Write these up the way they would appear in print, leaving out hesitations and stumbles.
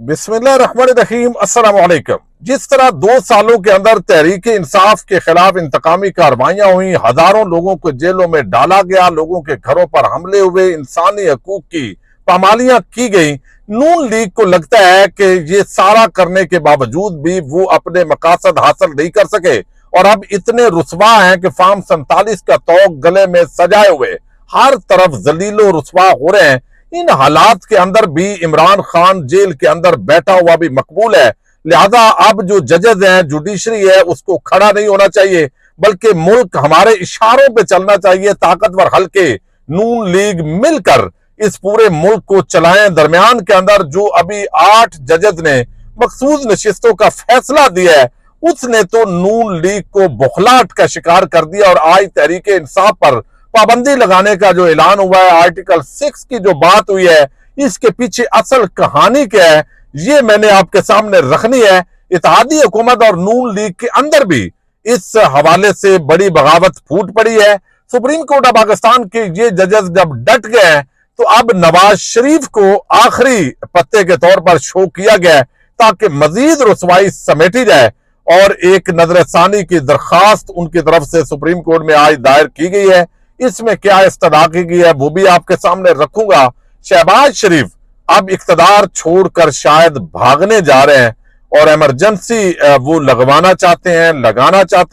बिस्मिल्लाहिर्रहमानिर्रहीम, अस्सलाम वालेकुम। जिस तरह 2 सालों के अंदर तहरीक इंसाफ के खिलाफ इंतकामी कार्रवाइयां हुई, हजारों लोगों को जेलों में डाला गया, लोगों के घरों पर हमले हुए, इंसानी हकूक की पामालियां की गई, नून लीग को लगता है कि ये सारा करने के बावजूद भी वो अपने मकासद हासिल नहीं कर सके और अब इतने रुसवा हैं कि फार्म 47 का तौक गले में सजाए हुए हर तरफ जलीलो रुसवा हो रहे हैं। इन हालात के अंदर भी इमरान खान जेल के अंदर बैठा हुआ भी मकबूल है। लिहाजा अब जो जजेस हैं, जुडिशरी है, उसको खड़ा नहीं होना चाहिए, बल्कि मुल्क हमारे इशारों पे चलना चाहिए। ताकतवर हल्के नून लीग मिलकर इस पूरे मुल्क को चलाएं। दरमियान के अंदर जो अभी 8 जजेस ने मखसूस नशिस्तों का फैसला दिया है, उसने तो नून लीग को बुखलाहट का शिकार कर दिया और आज तहरीक इंसाफ पर पाबंदी लगाने का जो ऐलान हुआ है, आर्टिकल 6 की जो बात हुई है, इसके पीछे असल कहानी क्या है, ये मैंने आपके सामने रखनी है। इत्तेहादी हुकूमत और नून लीग के अंदर भी इस हवाले से बड़ी बगावत फूट पड़ी है। सुप्रीम कोर्ट ऑफ पाकिस्तान के ये जजेस जब डट गए हैं तो अब नवाज शरीफ को आखिरी पत्ते के तौर पर शो किया गया है ताकि मजीद रुसवाई समेटी जाए और एक नजरसानी की दरखास्त उनकी तरफ से सुप्रीम कोर्ट में आज दायर की गई है। इसमें क्या इस्तदा की गई है वो भी आपके सामने रखूंगा। शहबाज शरीफ अब इख्तदार छोड़कर शायद भागने जा रहे हैं और इमरजेंसी वो लगाना चाहते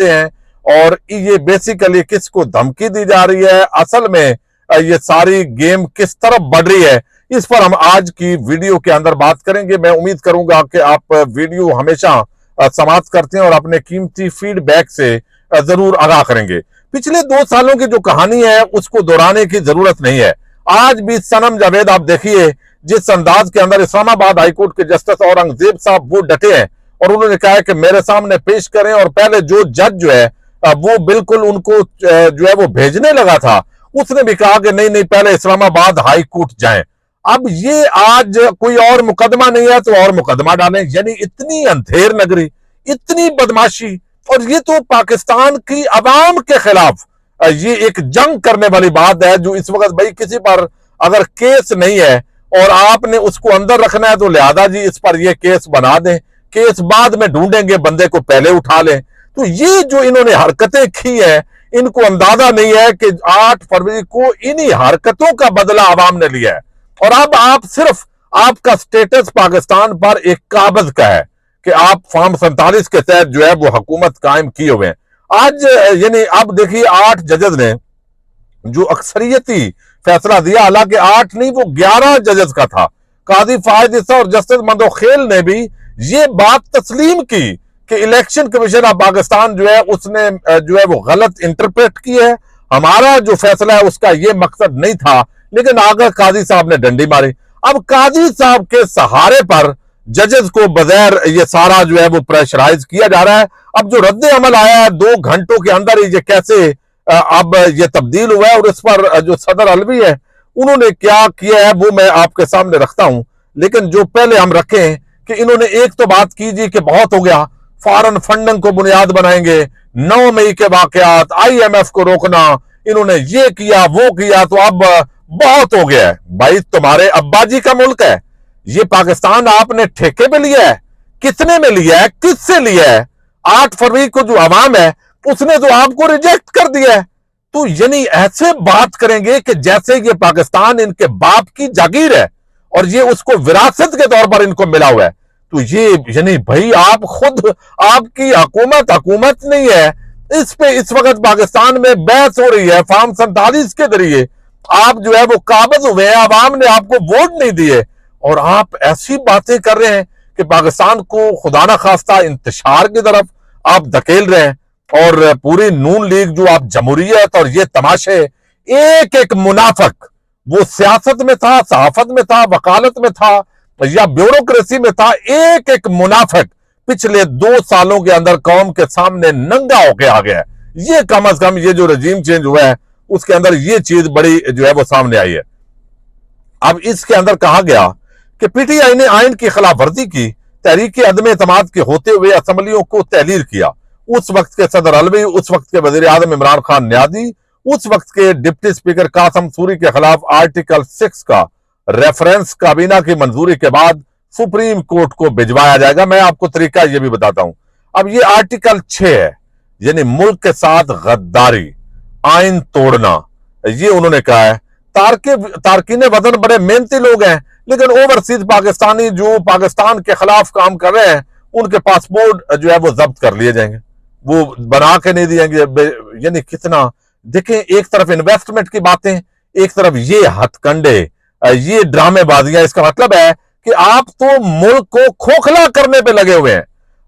हैं और ये बेसिकली किसको धमकी दी जा रही है, असल में ये सारी गेम किस तरफ बढ़ रही है, इस पर हम आज की वीडियो के अंदर बात करेंगे। मैं उम्मीद करूंगा कि आप वीडियो हमेशा समाप्त करते हैं और अपने कीमती फीडबैक से जरूर आगाह करेंगे। पिछले 2 सालों की जो कहानी है उसको दोहराने की जरूरत नहीं है। आज भी सनम जावेद आप देखिए जिस अंदाज के अंदर इस्लामाबाद हाईकोर्ट के जस्टिस औरंगजेब साहब वो डटे हैं और उन्होंने कहा है कि मेरे सामने पेश करें, और पहले जो जज जो है वो बिल्कुल उनको जो है वो भेजने लगा था, उसने भी कहा कि नहीं नहीं पहले इस्लामाबाद हाईकोर्ट जाएं। अब ये आज कोई और मुकदमा नहीं है तो और मुकदमा डालें, यानी इतनी अंधेर नगरी, इतनी बदमाशी, और ये तो पाकिस्तान की अवाम के खिलाफ ये एक जंग करने वाली बात है। जो इस वक्त भाई किसी पर अगर केस नहीं है और आपने उसको अंदर रखना है तो लिहाजा जी इस पर ये केस बना दें, केस बाद में ढूंढेंगे, बंदे को पहले उठा लें। तो ये जो इन्होंने हरकतें की है, इनको अंदाजा नहीं है कि 8 फरवरी को इन्हीं हरकतों का बदला अवाम ने लिया है और अब आप सिर्फ आपका स्टेटस पाकिस्तान पर एक काबज का है कि आप फार्म 47 के तहत जो है वो हुकूमत कायम किए हुए हैं। आज यानी अब देखिए 8 जजेस ने जो अक्सरियती फैसला दिया, हालांकि 8 नहीं वो 11 जजेस का था। काजी फाहिद ईसा और जस्टिस मंदोखेल ने भी ये बात तस्लीम की कि इलेक्शन कमीशन ऑफ पाकिस्तान जो है उसने जो है वो गलत इंटरप्रेट की है, हमारा जो फैसला है उसका ये मकसद नहीं था, लेकिन आगे काजी साहब ने डंडी मारी। अब काजी साहब के सहारे पर जजेस को बगैर ये सारा जो है वो प्रेशराइज किया जा रहा है। अब जो रद्द अमल आया है 2 घंटों के अंदर ही ये कैसे अब ये तब्दील हुआ है और इस पर जो सदर अलवी है उन्होंने क्या किया है वो मैं आपके सामने रखता हूं। लेकिन जो पहले हम रखें कि इन्होंने एक तो बात की जी कि बहुत हो गया, फॉरेन फंडिंग को बुनियाद बनाएंगे, 9 मई के वाकयात, IMF को रोकना, इन्होंने ये किया वो किया, तो अब बहुत हो गया है। भाई तुम्हारे अब्बा जी का मुल्क है, ये पाकिस्तान आपने ठेके पे लिया है, कितने में लिया है, किससे लिया है? 8 फरवरी को जो आवाम है उसने तो आपको रिजेक्ट कर दिया है। तो यानी ऐसे बात करेंगे कि जैसे ये पाकिस्तान इनके बाप की जागीर है और ये उसको विरासत के तौर पर इनको मिला हुआ है। तो ये यानी भाई आप खुद, आपकी हुकूमत नहीं है, इस पे इस वक्त पाकिस्तान में बहस हो रही है। फार्म 47 के जरिए आप जो है वो काबज हुए हैं, आवाम ने आपको वोट नहीं दिए और आप ऐसी बातें कर रहे हैं कि पाकिस्तान को खुदा ना खास्ता इंतशार की तरफ आप धकेल रहे हैं। और पूरी नून लीग जो आप जमहूरियत और ये तमाशे, एक एक मुनाफिक वो सियासत में था, सहाफत में था, वकालत में था या ब्यूरोक्रेसी में था, एक एक मुनाफिक पिछले 2 सालों के अंदर कौम के सामने नंगा होके आ गया है। ये कम अज कम ये जो रजीम चेंज हुआ है उसके अंदर ये चीज बड़ी जो है वो सामने आई है। अब इसके अंदर कहा गया कि PTI ने आइन की खिलाफ वर्जी की, तहरीक अदम एतमाद के होते हुए असम्बलियों को तहलील किया। उस वक्त के सदर अलवी, उस वक्त के वजीर आजम इमरान खान न्याजी, उस वक्त के डिप्टी स्पीकर कासम सूरी के खिलाफ आर्टिकल 6 का रेफरेंस काबीना की मंजूरी के बाद सुप्रीम कोर्ट को भिजवाया जाएगा। मैं आपको तरीका ये भी बताता हूं। अब ये आर्टिकल 6 है, यानी मुल्क के साथ गद्दारी, आइन तोड़ना, ये उन्होंने कहा है। तारकीन वतन बड़े मेहनती लोग हैं, लेकिन ओवरसीज पाकिस्तानी जो पाकिस्तान के खिलाफ काम कर रहे हैं, उनके पासपोर्ट जो है वो जब्त कर लिए जाएंगे, वो बना के नहीं दिएंगे। यानी कितना देखें, एक तरफ इन्वेस्टमेंट की बातें, एक तरफ ये हथकंडे, ये ड्रामेबाजियां। इसका मतलब है कि आप तो मुल्क को खोखला करने पे लगे हुए हैं,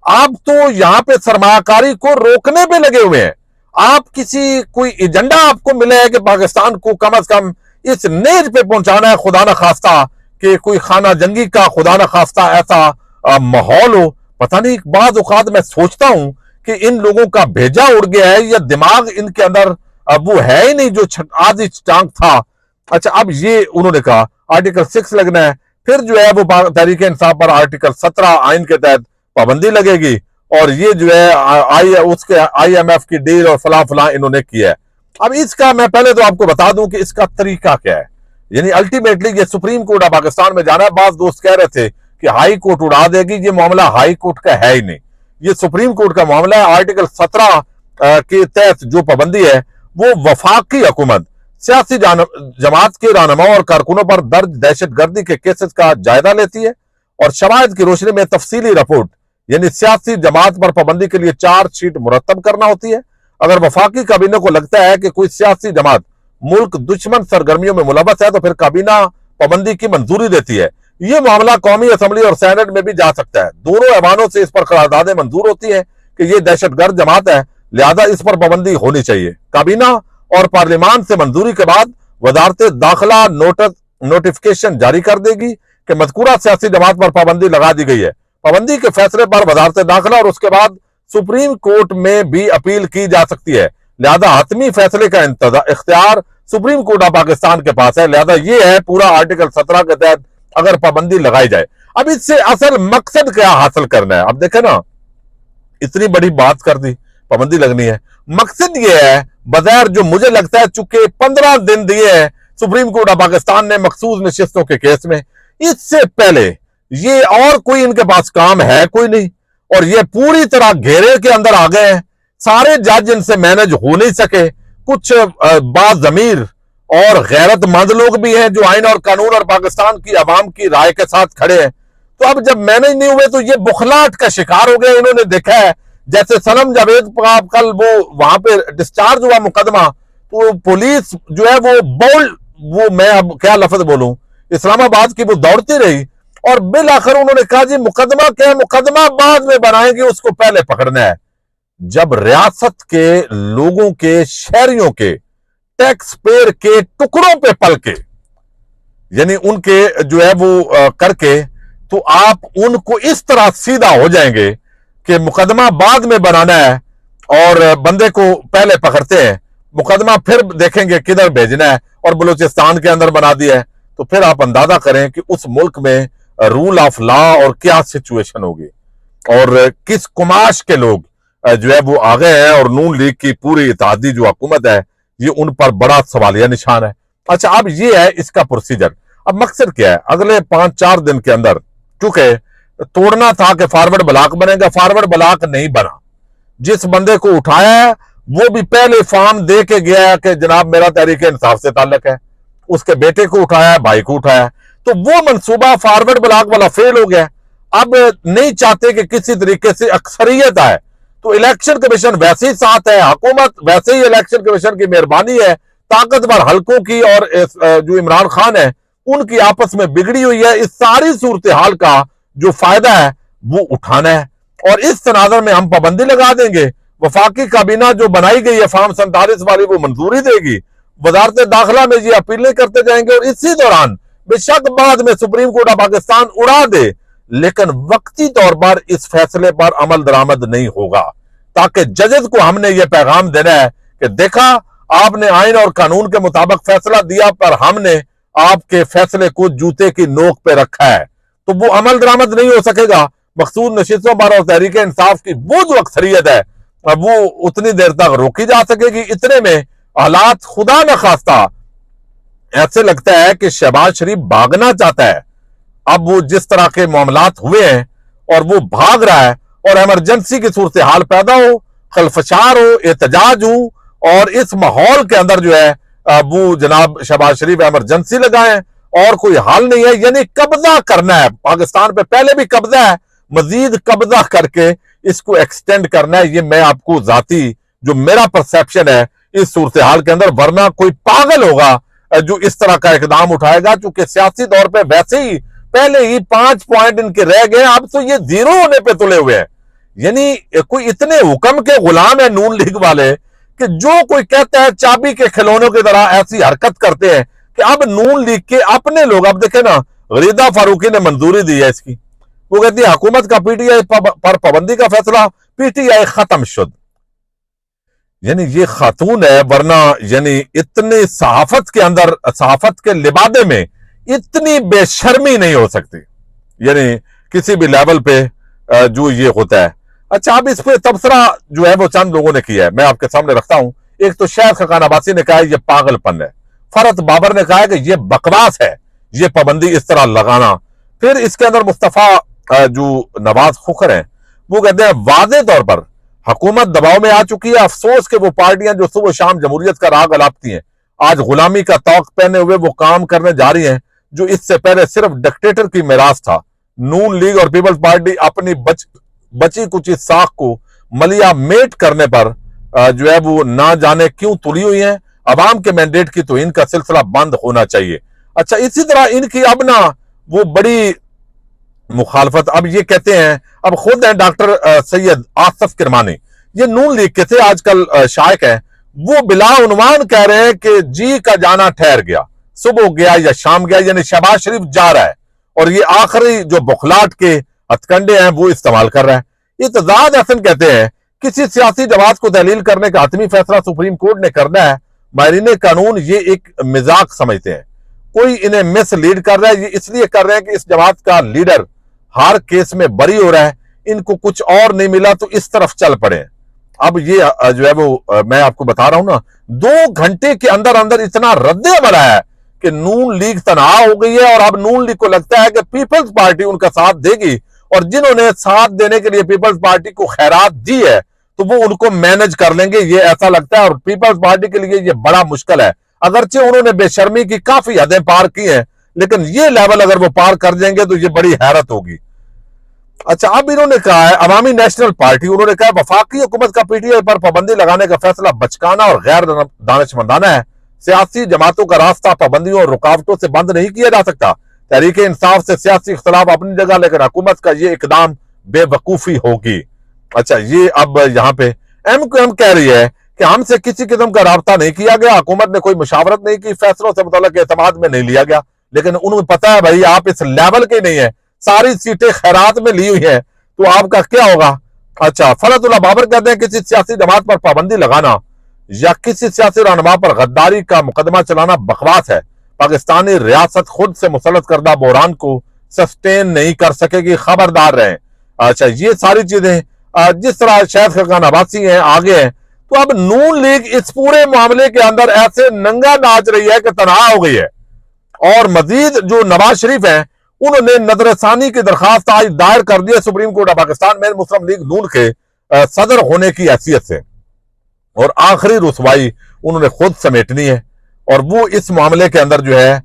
आप तो यहां पे सरमायाकारी को रोकने पे लगे हुए हैं। आप किसी कोई एजेंडा आपको मिला है कि पाकिस्तान को कम से कम इस नेज पे पहुंचाना है, खुदा न खास्ता कि कोई खाना जंगी का खुदा न खास्ता ऐसा माहौल हो। पता नहीं, बाज़ औक़ात मैं सोचता हूं कि इन लोगों का भेजा उड़ गया है या दिमाग इनके अंदर अब वो है ही नहीं जो आधी टांग था। अच्छा, अब ये उन्होंने कहा आर्टिकल 6 लगना है, फिर जो है वो तहरीक इंसाफ पर आर्टिकल 17 आइन के तहत पाबंदी लगेगी, और ये जो है उसके IMF की डील और फला फला इन्होंने किया है। अब इसका मैं पहले तो आपको बता दूं कि इसका तरीका क्या है। यानी अल्टीमेटली ये सुप्रीम कोर्ट ऑफ पाकिस्तान में जाना है। बाज दोस्त कह रहे थे कि हाई कोर्ट उड़ा देगी, ये मामला हाई कोर्ट का है ही नहीं, ये सुप्रीम कोर्ट का मामला है। आर्टिकल 17 के तहत जो पाबंदी है वो वफाकी हुकूमत सियासी जमात के रहनुमाओं और कारकुनों पर दर्ज दहशतगर्दी के केसेस का जायजा लेती है, और शवाहिद की रोशनी में तफसीली रिपोर्ट, यानी सियासी जमात पर पाबंदी के लिए चार्जशीट मुरतब करना होती है। अगर वफाकी काबीना को लगता है कि कोई सियासी जमात मुल्क दुश्मन सरगर्मियों में मुलव्वस है, तो फिर काबीना पाबंदी की मंजूरी देती है। यह मामला कौमी असम्बली और सेनेट में भी जा सकता है। दोनों ऐवानों से इस पर करारदादें मंजूर होती है कि यह दहशतगर्द जमात है, लिहाजा इस पर पाबंदी होनी चाहिए। काबीना और पार्लियामान से मंजूरी के बाद वजारत दाखिला नोटिफिकेशन जारी कर देगी कि मज़कूरा सियासी जमात पर पाबंदी लगा दी गई है। पाबंदी के फैसले पर वजारत दाखिला और उसके बाद सुप्रीम कोर्ट में भी अपील की जा सकती है। लिहाजा हतमी फैसले का इख्तियार सुप्रीम कोर्ट ऑफ पाकिस्तान के पास है। लिहाजा ये है पूरा आर्टिकल 17 के तहत अगर पाबंदी लगाई जाए। अब इससे असल मकसद क्या हासिल करना है? अब देखें ना, इतनी बड़ी बात कर दी, पाबंदी लगनी है। मकसद ये है बगैर जो मुझे लगता है, चूंकि 15 दिन दिए हैं सुप्रीम कोर्ट ऑफ पाकिस्तान ने मखसूस नशिस्तों के केस में, इससे पहले ये और कोई इनके पास काम है कोई नहीं, और ये पूरी तरह घेरे के अंदर आ गए हैं। सारे जज इनसे मैनेज हो नहीं सके। कुछ बाज़मीर और गैरतमंद लोग भी हैं जो आइन और कानून और पाकिस्तान की अवाम की राय के साथ खड़े हैं। तो अब जब मैनेज नहीं हुए तो ये बुखलाहट का शिकार हो गए। इन्होंने देखा है जैसे सनम जावेद का कल वो वहां पे डिस्चार्ज हुआ मुकदमा, तो पुलिस जो है वो मैं अब क्या लफ्ज बोलूं, इस्लामाबाद की वो दौड़ती रही, और बिल आखिर उन्होंने कहा जी मुकदमा क्या है, मुकदमा बाद में बनाएंगे, उसको पहले पकड़ना है। जब रियासत के लोगों के, शहरियों के, टैक्स पेयर के टुकड़ों पे पल के, यानी उनके जो है वो करके, तो आप उनको इस तरह सीधा हो जाएंगे कि मुकदमा बाद में बनाना है और बंदे को पहले पकड़ते हैं, मुकदमा फिर देखेंगे किधर भेजना है, और बलूचिस्तान के अंदर बना दिया है। तो फिर आप अंदाजा करें कि उस मुल्क में रूल ऑफ लॉ और क्या सिचुएशन होगी, और किस कुमाश के लोग जो है वो आ गए हैं, और नून लीग की पूरी इत्तेहादी जो हुकूमत है ये उन पर बड़ा सवालिया निशान है। अच्छा, अब ये है इसका प्रोसीजर। अब मकसद क्या है? अगले 5-4 दिन के अंदर, चूंकि तोड़ना था कि फॉरवर्ड ब्लॉक बनेगा, फॉरवर्ड ब्लॉक नहीं बना। जिस बंदे को उठाया है वो भी पहले फॉर्म दे के गया है कि जनाब मेरा तहरीक इंसाफ से ताल्लुक है, उसके बेटे को उठाया, भाई को उठाया, तो वो मंसूबा फॉरवर्ड ब्लॉक वाला फेल हो गया। अब नहीं चाहते कि किसी तरीके से अक्सरियत आए, तो इलेक्शन कमीशन वैसे ही साथ है, हुकूमत वैसे ही इलेक्शन कमीशन की मेहरबानी है, ताकतवर हल्कों की और जो इमरान खान है उनकी आपस में बिगड़ी हुई है। इस सारी सूरत हाल का जो फायदा है वो उठाना है, और इस तनाजर में हम पाबंदी लगा देंगे। वफाकी काबीना जो बनाई गई है फॉर्म 47 वाली, वो मंजूरी देगी, वजारत दाखिला में ये अपीलें करते जाएंगे, और इसी दौरान बेशक बाद में सुप्रीम कोर्ट ऑफ पाकिस्तान उड़ा दे, लेकिन वक्ती तौर पर इस फैसले पर अमल दरामद नहीं होगा, ताकि जजेस को हमने ये पैगाम देना है कि देखा आपने आइन और कानून के मुताबिक फैसला दिया, पर हमने आपके फैसले को जूते की नोक पे रखा है। तो वो अमल दरामद नहीं हो सकेगा। मखसूस नशिस्तों पर और तहरीक इंसाफ की वो जो अक्सरियत है वो उतनी देर तक रोकी जा सकेगी। इतने में हालात खुदा न खास्ता ऐसे लगता है कि शहबाज शरीफ भागना चाहता है, अब वो जिस तरह के मामलात हुए हैं और वो भाग रहा है और इमरजेंसी की सूरत हाल पैदा हो, खलफशार हो, एहतजाज हो, और इस माहौल के अंदर जो है वो जनाब शहबाज शरीफ इमरजेंसी लगाए और कोई हाल नहीं है। यानी कब्जा करना है पाकिस्तान पे, पहले भी कब्जा है, मजीद कब्जा करके इसको एक्सटेंड करना है। ये मैं आपको जाती जो मेरा परसेप्शन है इस सूरत हाल के अंदर, वरना कोई पागल होगा जो इस तरह का इकदाम उठाएगा, क्योंकि सियासी तौर पर वैसे ही पहले ही 5 पॉइंट इनके रह गए, अब तो ये 0 होने पे तुले हुए हैं। यानी कोई इतने हुक्म के गुलाम है नून लीग वाले कि जो कोई कहता है चाबी के खिलौनों की तरह ऐसी हरकत करते हैं कि अब नून लीग के अपने लोग, अब देखे ना गरीदा फारूकी ने मंजूरी दी है इसकी, वो कहती है हुकूमत का पीटीआई पर पाबंदी का फैसला, पीटीआई खत्म शुद्ध। यानी ये खातून है, वरना यानी इतनी सहाफत के अंदर, सहाफत के लिबादे में इतनी बेशर्मी नहीं हो सकती, यानी किसी भी लेवल पे जो ये होता है। अच्छा, अब इस पे तबसरा जो है वो चंद लोगों ने किया है, मैं आपके सामने रखता हूं। एक तो शायद खकान अब्बासी ने कहा है ये पागलपन है, फरत बाबर ने कहा है कि ये बकवास है ये पाबंदी इस तरह लगाना। फिर इसके अंदर मुस्तफा जो नवाज खुखर हैं वो कहते हैं वादे तौर पर हुकूमत दबाव में आ चुकी है, अफसोस के वो पार्टियां जो सुबह शाम जमहूरियत का राग अलापती हैं आज गुलामी का तौक पहने हुए वो काम करने जा रही हैं जो इससे पहले सिर्फ डिक्टेटर की मिरास था। नून लीग और पीपल्स पार्टी अपनी बची कुची साख को मलिया मेट करने पर जो है वो ना जाने क्यों तुली हुई है। अवाम के मैंडेट की तो इनका सिलसिला बंद होना चाहिए। अच्छा, इसी तरह इनकी अब ना वो बड़ी मुखालफत, अब ये कहते हैं, अब खुद हैं डॉक्टर सैयद आसफ किरमानी, ये नून लीग के थे, आजकल शायक है, वो बिला उन्वान कह रहे हैं कि जी का जाना ठहर गया, सुबह गया या शाम गया, यानी शहबाज शरीफ जा रहा है और ये आखिरी जो बुखलाट के हथकंडे हैं वो इस्तेमाल कर रहा है। इत्तेजाज हसन कहते हैं किसी सियासी जमात को तहलील करने का हतमी फैसला सुप्रीम कोर्ट ने करना है, माहिरीन कानून ये एक मजाक समझते हैं, कोई इन्हें मिस लीड कर रहा है, ये इसलिए कर रहे हैं कि इस जमात का लीडर हर केस में बरी हो रहा है, इनको कुछ और नहीं मिला तो इस तरफ चल पड़े। अब ये जो है वो मैं आपको बता रहा हूं ना, 2 घंटे के अंदर अंदर इतना रद्दे बना है कि नून लीग तनहा हो गई है और अब नून लीग को लगता है कि पीपल्स पार्टी उनका साथ देगी और जिन्होंने साथ देने के लिए पीपल्स पार्टी को खैरात दी है तो वो उनको मैनेज कर लेंगे, ये ऐसा लगता है। और पीपल्स पार्टी के लिए ये बड़ा मुश्किल है, अगरचे उन्होंने बेशर्मी की काफी हदें पार की हैं, लेकिन ये लेवल अगर वो पार कर देंगे तो ये बड़ी हैरत होगी। अच्छा, अब इन्होंने कहा है अवामी नेशनल पार्टी, उन्होंने कहा वफाकी हुकूमत का पीटीआई पर पाबंदी लगाने का फैसला बचकाना और गैर दानिशमंदाना है। सियासी जमातों का रास्ता पाबंदियों और रुकावटों से बंद नहीं किया जा सकता। तहरीक इंसाफ से सियासी इख्तलाफ अपनी जगह, लेकिन हुकूमत का ये इकदाम बेवकूफी होगी। अच्छा, ये अब यहाँ पे एमक्यूएम कह रही है कि हमसे किसी किस्म का राब्ता नहीं किया गया, हुकूमत ने कोई मुशावरत नहीं की, फैसलों से मुतल्लिक एतमाद में नहीं लिया गया, लेकिन उन्हें पता है भाई आप इस लेवल के नहीं है, सारी सीटें खैरात में ली हुई है तो आपका क्या होगा। अच्छा, फरतुल्लाह बाबर कहते हैं किसी सियासी जमात पर पाबंदी लगाना या किसी सियासी रहनुमा पर गद्दारी का मुकदमा चलाना बकवास है। पाकिस्तानी रियासत खुद से मुसल्लत करदा बहरान को सस्टेन नहीं कर सकेगी, खबरदार रहें। अच्छा, ये सारी चीजें जिस तरह शायद खकान अब्बासी हैं आगे हैं, तो अब नून लीग इस पूरे मामले के अंदर ऐसे नंगा नाच रही है कि तनहा हो गई है। और मजीद जो नवाज शरीफ हैं उन्होंने नजरसानी की दरखास्त आज दायर कर दी है सुप्रीम कोर्ट ऑफ पाकिस्तान में मुस्लिम लीग नून के सदर होने की हैसियत से, और आखिरी रुसवाई उन्होंने खुद समेटनी है और वो इस मामले के अंदर जो है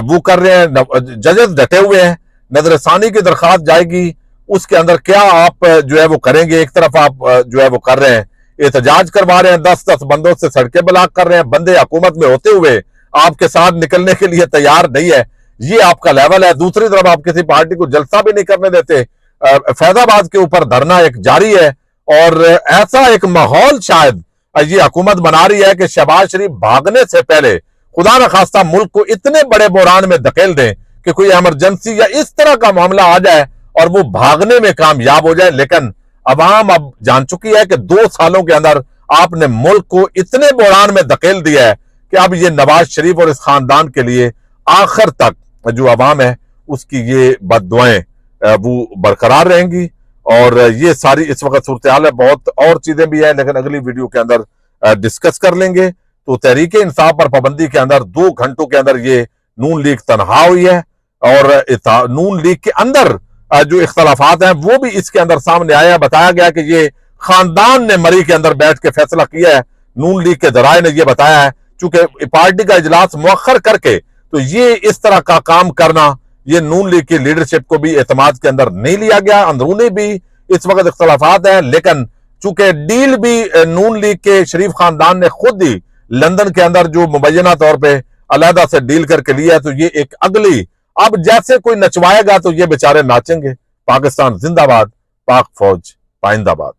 वो कर रहे हैं। जजेस डटे हुए हैं, नजरसानी की दरखास्त जाएगी, उसके अंदर क्या आप जो है वो करेंगे। एक तरफ आप जो है वो कर रहे हैं एहतजाज करवा रहे हैं, 10-10 बंदों से सड़कें ब्लॉक कर रहे हैं, बंदे हुकूमत में होते हुए आपके साथ निकलने के लिए तैयार नहीं है, ये आपका लेवल है। दूसरी तरफ आप किसी पार्टी को जलसा भी नहीं करने देते। फैजाबाद के ऊपर धरना एक जारी है और ऐसा एक माहौल शायद ये हुकूमत बना रही है कि शहबाज शरीफ भागने से पहले खुदा न खास्ता मुल्क को इतने बड़े बहरान में धकेल दें कि कोई इमरजेंसी या इस तरह का मामला आ जाए और वो भागने में कामयाब हो जाए। लेकिन अवाम अब जान चुकी है कि 2 सालों के अंदर आपने मुल्क को इतने बहरान में धकेल दिया है कि अब ये नवाज शरीफ और इस खानदान के लिए आखिर तक जो अवाम है उसकी ये बद्दुआएं वो बरकरार रहेंगी। और ये सारी इस वक्त सूरत हाल है, बहुत और चीजें भी है लेकिन अगली वीडियो के अंदर डिस्कस कर लेंगे। तो तहरीक इंसाफ पर पाबंदी के अंदर 2 घंटों के अंदर ये नून लीग तनहा हुई है, और नून लीग के अंदर जो इख्तलाफात हैं वो भी इसके अंदर सामने आया। बताया गया कि ये खानदान ने मरी के अंदर बैठ के फैसला किया है। नून लीग के जराए ने यह बताया है, चूंकि पार्टी का इजलास मुअख्खर करके, तो ये इस तरह का काम करना, ये नून लीग की लीडरशिप को भी एतमाद के अंदर नहीं लिया गया। अंदरूनी भी इस वक्त इख्तलाफात हैं, लेकिन चूंकि डील भी नून लीग के शरीफ खानदान ने खुद ही लंदन के अंदर जो मुबैना तौर पर अलहदा से डील करके लिया, तो ये एक अगली, अब जैसे कोई नचवाएगा तो ये बेचारे नाचेंगे। पाकिस्तान जिंदाबाद, पाक फौज पाइंदाबाद।